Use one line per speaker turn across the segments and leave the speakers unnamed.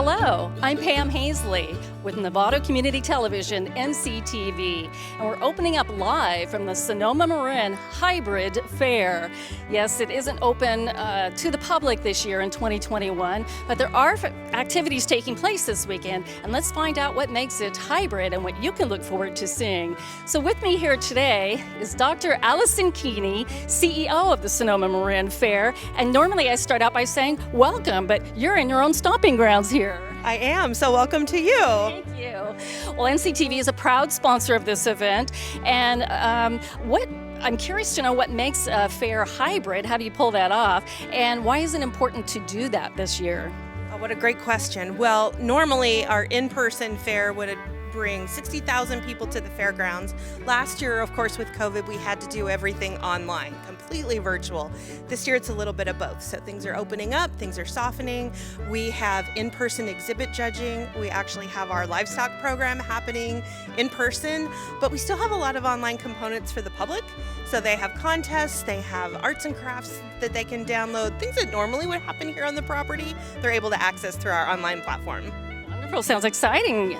Hello, I'm Pam Haessly with Nevada Community Television, NCTV, and we're opening up live from the Sonoma-Marin Hybrid Fair. Yes, it isn't open to the public this year in 2021, but there are activities taking place this weekend, and let's find out what makes it hybrid and what you can look forward to seeing. So with me here today is Dr. Allison Keaney, CEO of the Sonoma-Marin Fair, and normally I start out by saying welcome, but you're in your own stomping grounds here.
I am, so welcome to you.
Thank you. Well, NCTV is a proud sponsor of this event, and I'm curious to know what makes a fair hybrid. How do you pull that off, and why is it important to do that this year?
Oh, what a great question. Well, normally our in-person fair would bring 60,000 people to the fairgrounds. Last year, of course, with COVID, we had to do everything online, completely virtual. This year, it's a little bit of both. So things are opening up, things are softening. We have in-person exhibit judging. We actually have our livestock program happening in person, but we still have a lot of online components for the public. So they have contests, they have arts and crafts that they can download, things that normally would happen here on the property, they're able to access through our online platform.
Wonderful. Sounds exciting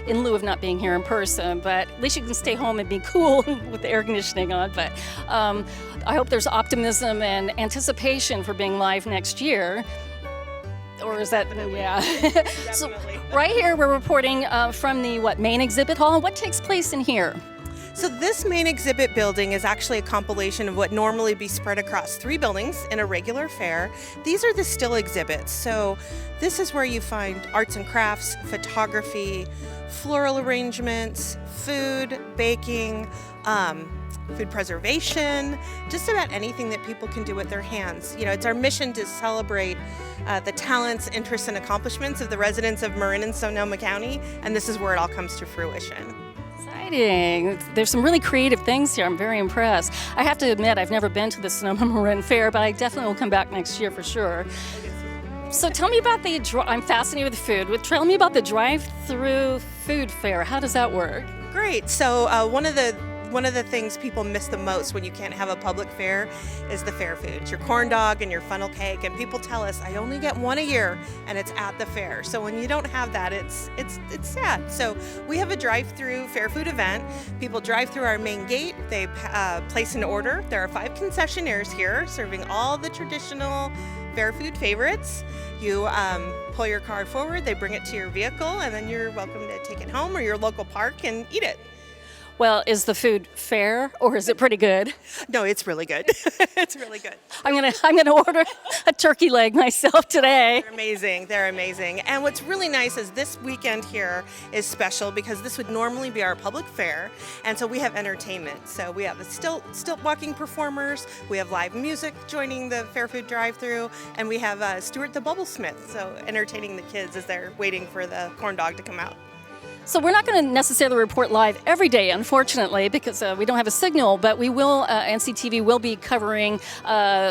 in lieu of not being here in person, but at least you can stay home and be cool with the air conditioning on. But I hope there's optimism and anticipation for being live next year. Or is that, yeah. So right here we're reporting from the main exhibit hall. What takes place in here?
So this main exhibit building is actually a compilation of what normally be spread across 3 buildings in a regular fair. These are the still exhibits. So this is where you find arts and crafts, photography, floral arrangements, food, baking, food preservation, just about anything that people can do with their hands. You know, it's our mission to celebrate the talents, interests, and accomplishments of the residents of Marin and Sonoma County, and this is where it all comes to fruition.
There's some really creative things here. I'm very impressed. I have to admit, I've never been to the Sonoma-Marin Fair, but I definitely will come back next year for sure. So tell me about I'm fascinated with food. Tell me about the drive-through food fair. How does that work?
Great. So one of the things people miss the most when you can't have a public fair is the fair foods, your corn dog and your funnel cake. And people tell us, I only get one a year, and it's at the fair. So when you don't have that, it's sad. So we have a drive-through fair food event. People drive through our main gate. They place an order. There are 5 concessionaires here serving all the traditional fair food favorites. You pull your car forward, they bring it to your vehicle, and then you're welcome to take it home or your local park and eat it.
Well, is the food fair or is it pretty good?
No, it's really good. It's really good.
I'm gonna order a turkey leg myself today.
They're amazing. They're amazing. And what's really nice is this weekend here is special because this would normally be our public fair, and so we have entertainment. So we have the stilt walking performers, we have live music joining the fair food drive-through, and we have Stuart the Bubblesmith, so entertaining the kids as they're waiting for the corn dog to come out.
So we're not going to necessarily report live every day, unfortunately, because we don't have a signal, but we will, NCTV will be covering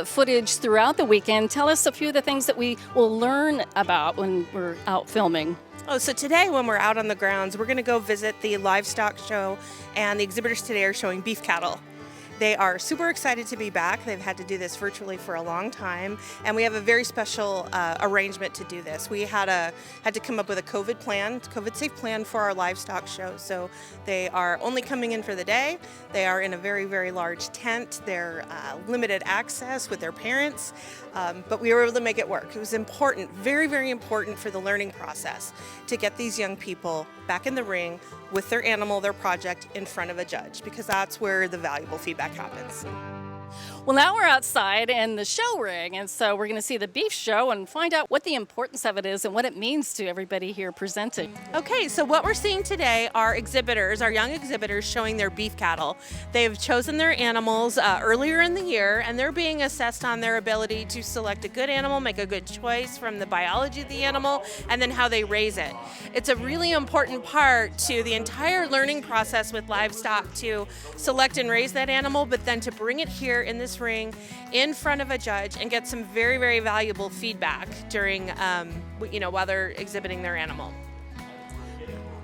footage throughout the weekend. Tell us a few of the things that we will learn about when we're out filming.
Oh, so today when we're out on the grounds, we're going to go visit the livestock show, and the exhibitors today are showing beef cattle. They are super excited to be back. They've had to do this virtually for a long time, and we have a very special arrangement to do this. We had to come up with a COVID-safe plan for our livestock show. So they are only coming in for the day. They are in a very, very large tent. They're limited access with their parents, but we were able to make it work. It was important, very, very important for the learning process to get these young people back in the ring with their animal, their project, in front of a judge, because that's where the valuable feedback happens.
Well, now we're outside in the show ring, and so we're going to see the beef show and find out what the importance of it is and what it means to everybody here presenting.
Okay, so what we're seeing today are exhibitors, our young exhibitors, showing their beef cattle. They've chosen their animals earlier in the year, and they're being assessed on their ability to select a good animal, make a good choice from the biology of the animal, and then how they raise it. It's a really important part to the entire learning process with livestock to select and raise that animal, but then to bring it here in this ring in front of a judge and get some very, very valuable feedback during, while they're exhibiting their animal.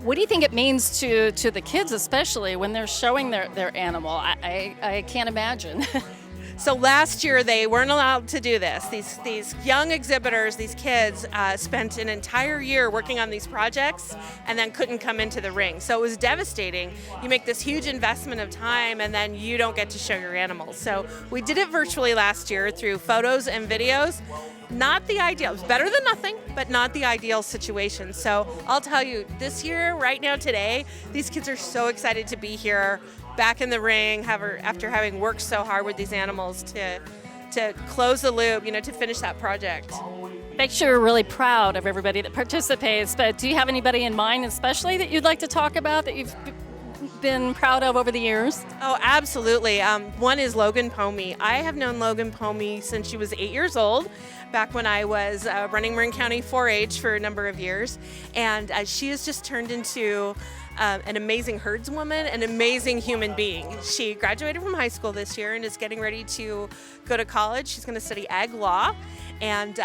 What do you think it means to the kids, especially when they're showing their animal? I can't imagine.
So last year they weren't allowed to do this. These young exhibitors, these kids, spent an entire year working on these projects and then couldn't come into the ring. So it was devastating. You make this huge investment of time and then you don't get to show your animals. So we did it virtually last year through photos and videos. Not the ideal. It was better than nothing, but not the ideal situation. So I'll tell you, this year, right now, today, these kids are so excited to be here, back in the ring, after having worked so hard with these animals to close the loop, to finish that project.
Make sure you're really proud of everybody that participates, but do you have anybody in mind especially that you'd like to talk about that you've been proud of over the years?
Oh, absolutely. One is Logan Pomi. I have known Logan Pomi since she was 8 years old, back when I was running Marin County 4-H for a number of years. And she has just turned into an amazing herdswoman, an amazing human being. She graduated from high school this year and is getting ready to go to college. She's going to study ag law. And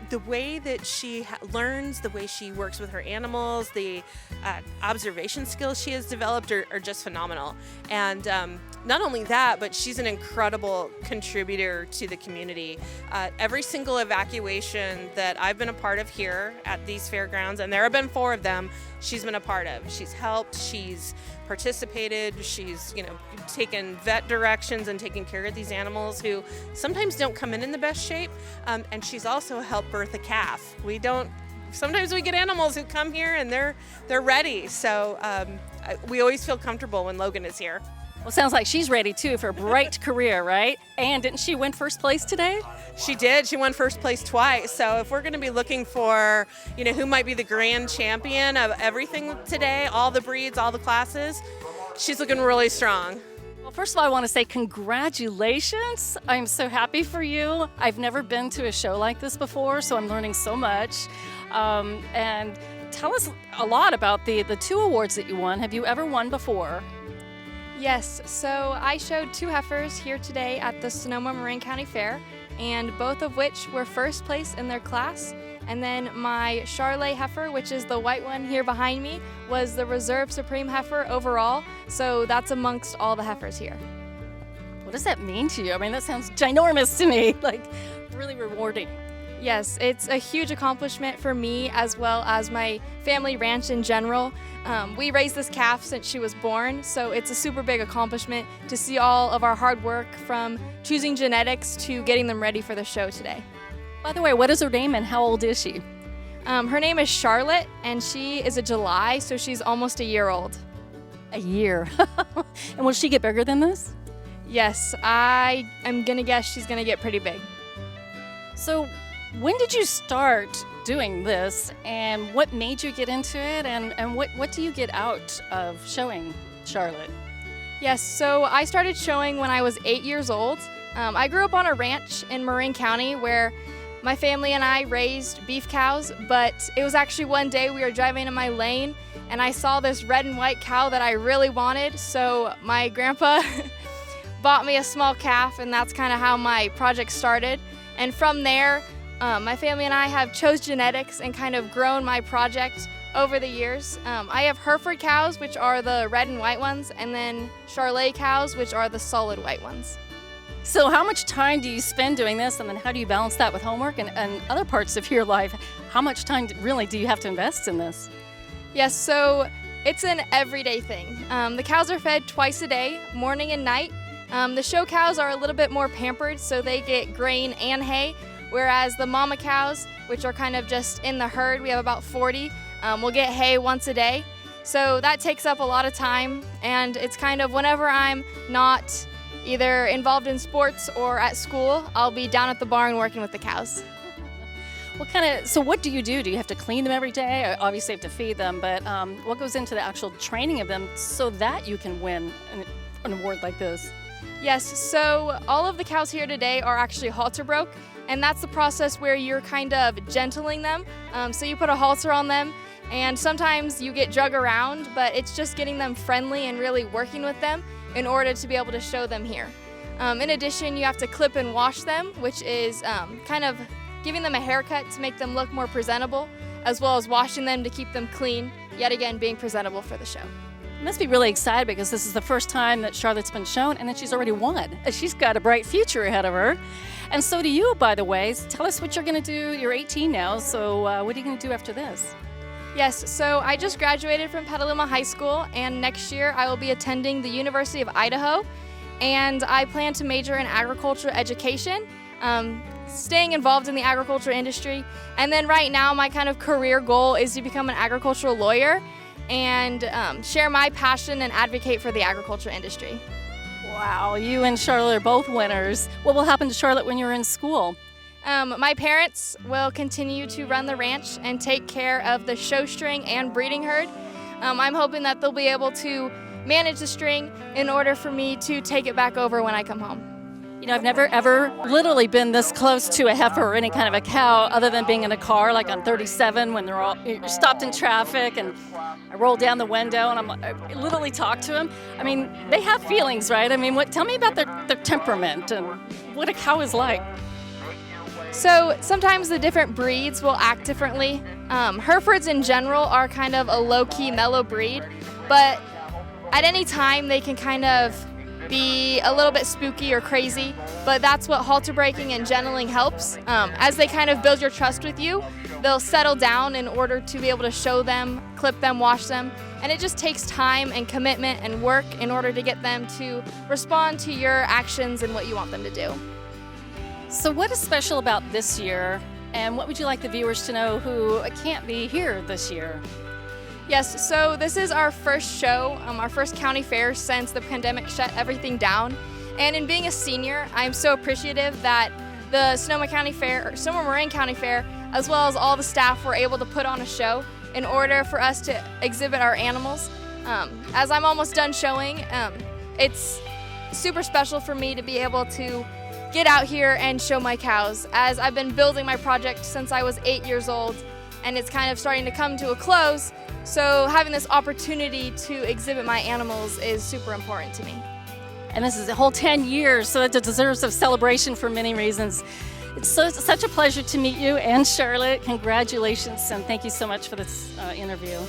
the way that she learns, the way she works with her animals, the observation skills she has developed are just phenomenal. And not only that, but she's an incredible contributor to the community. Every single evacuation that I've been a part of here at these fairgrounds, and there have been 4 of them, she's been a part of. She's helped, she's participated, she's taken vet directions and taken care of these animals who sometimes don't come in the best shape, and she's also helped birth a calf. Sometimes we get animals who come here and they're ready, so we always feel comfortable when Logan is here.
Well, sounds like she's ready too for a bright career, right? And didn't she win first place today?
She did. She won first place twice. So if we're going to be looking for, who might be the grand champion of everything today, all the breeds, all the classes, she's looking really strong.
Well, first of all, I want to say congratulations. I'm so happy for you. I've never been to a show like this before, so I'm learning so much. And tell us a lot about the 2 awards that you won. Have you ever won before?
Yes, so I showed 2 heifers here today at the Sonoma-Marin County Fair, and both of which were first place in their class. And then my Charlet heifer, which is the white one here behind me, was the Reserve Supreme heifer overall, so that's amongst all the heifers here.
What does that mean to you? I mean, that sounds ginormous to me, like really rewarding.
Yes, it's a huge accomplishment for me as well as my family ranch in general. We raised this calf since she was born, so it's a super big accomplishment to see all of our hard work from choosing genetics to getting them ready for the show today.
By the way, what is her name and how old is she?
Her name is Charlotte, and she is a July, so she's almost a year old.
A year. And will she get bigger than this?
Yes, I am going to guess she's going to get pretty big.
So when did you start doing this, and what made you get into it, and what do you get out of showing Charlotte?
Yes, so I started showing when I was 8 years old. I grew up on a ranch in Marin County where my family and I raised beef cows, but it was actually one day we were driving in my lane and I saw this red and white cow that I really wanted, so my grandpa bought me a small calf, and that's kind of how my project started. And from there, my family and I have chose genetics and kind of grown my project over the years. I have Hereford cows, which are the red and white ones, and then Charlet cows, which are the solid white ones.
So how much time do you spend doing this, and then how do you balance that with homework and other parts of your life? How much time really do you have to invest in this?
Yes, so it's an everyday thing. The cows are fed twice a day, morning and night. The show cows are a little bit more pampered, so they get grain and hay, whereas the mama cows, which are kind of just in the herd, we have about 40, will get hay once a day. So that takes up a lot of time, and it's kind of whenever I'm not either involved in sports or at school, I'll be down at the barn working with the cows.
So what do you do? Do you have to clean them every day? Obviously you have to feed them, but what goes into the actual training of them so that you can win an award like this?
Yes, so all of the cows here today are actually halter broke, and that's the process where you're kind of gentling them. So you put a halter on them, and sometimes you get drug around, but it's just getting them friendly and really working with them in order to be able to show them here. In addition, you have to clip and wash them, which is kind of giving them a haircut to make them look more presentable, as well as washing them to keep them clean, yet again being presentable for the show.
You must be really excited because this is the first time that Charlotte's been shown, and then she's already won. She's got a bright future ahead of her. And so do you, by the way. Tell us what you're going to do. You're 18 now, so what are you going to do after this?
Yes, so I just graduated from Petaluma High School, and next year I will be attending the University of Idaho, and I plan to major in agriculture education, staying involved in the agriculture industry. And then right now my kind of career goal is to become an agricultural lawyer and share my passion and advocate for the agriculture industry.
Wow, you and Charlotte are both winners. What will happen to Charlotte when you're in school?
My parents will continue to run the ranch and take care of the show string and breeding herd. I'm hoping that they'll be able to manage the string in order for me to take it back over when I come home.
You know, I've never ever literally been this close to a heifer or any kind of a cow other than being in a car like on 37 when you're stopped in traffic, and I roll down the window and I literally talk to them. I mean, they have feelings, right? I mean, tell me about their temperament and what a cow is like.
So sometimes the different breeds will act differently. Herefords in general are kind of a low-key, mellow breed, but at any time they can kind of be a little bit spooky or crazy, but that's what halter breaking and gentling helps. As they kind of build your trust with you, they'll settle down in order to be able to show them, clip them, wash them, and it just takes time and commitment and work in order to get them to respond to your actions and what you want them to do.
So what is special about this year, and what would you like the viewers to know who can't be here this year?
Yes, so this is our first show, our first county fair since the pandemic shut everything down. And in being a senior, I'm so appreciative that the Sonoma-Marin County Fair, as well as all the staff, were able to put on a show in order for us to exhibit our animals. As I'm almost done showing, it's super special for me to be able to get out here and show my cows, as I've been building my project since I was 8 years old, and it's kind of starting to come to a close. So having this opportunity to exhibit my animals is super important to me.
And this is a whole 10 years, so it deserves a celebration for many reasons. It's such a pleasure to meet you and Charlotte. Congratulations, and thank you so much for this interview.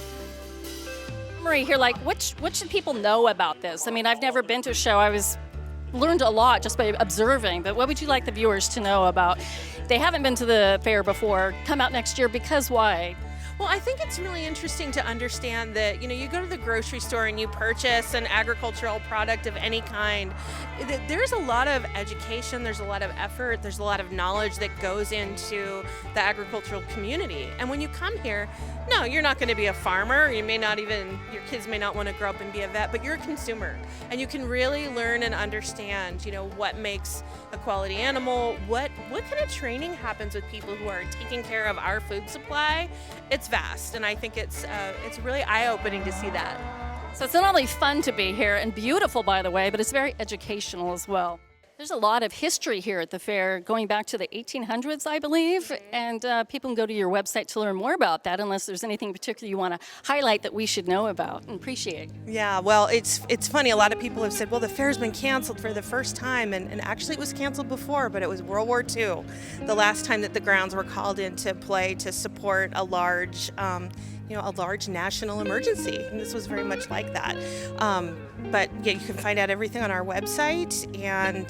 Marie, here, like, what should people know about this? I mean, I've never been to a show. Learned a lot just by observing, but what would you like the viewers to know about? If they haven't been to the fair before, come out next year, because why?
Well, I think it's really interesting to understand that, you go to the grocery store and you purchase an agricultural product of any kind. There's a lot of education, there's a lot of effort, there's a lot of knowledge that goes into the agricultural community. And when you come here, no, you're not going to be a farmer. Your kids may not want to grow up and be a vet, but you're a consumer. And you can really learn and understand, what makes a quality animal, what kind of training happens with people who are taking care of our food supply. It's vast, and I think it's really eye-opening to see that.
So it's not only fun to be here, and beautiful, by the way, but it's very educational as well. There's a lot of history here at the fair, going back to the 1800s, I believe, and people can go to your website to learn more about that, unless there's anything particular you want to highlight that we should know about and appreciate.
Yeah, well, it's funny. A lot of people have said, well, the fair's been canceled for the first time, and actually it was canceled before, but it was World War II, the last time that the grounds were called into play to support a large national emergency, and this was very much like that. But yeah, you can find out everything on our website, and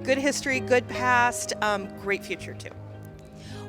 good history, good past, great future too.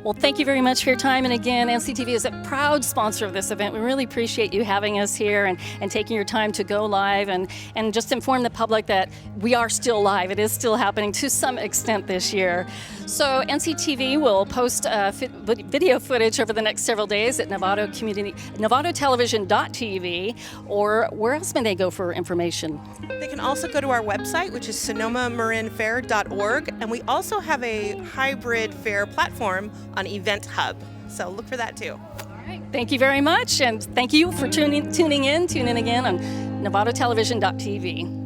Well, thank you very much for your time. And again, NCTV is a proud sponsor of this event. We really appreciate you having us here and taking your time to go live and just inform the public that we are still live. It is still happening to some extent this year. So NCTV will post video footage over the next several days at NovatoTelevision.tv, or where else may they go for information?
They can also go to our website, which is Sonoma-Marinfair.org, and we also have a hybrid fair platform on Event Hub. So look for that too.
All right. Thank you very much, and thank you for tuning in again on NovatoTelevision.tv.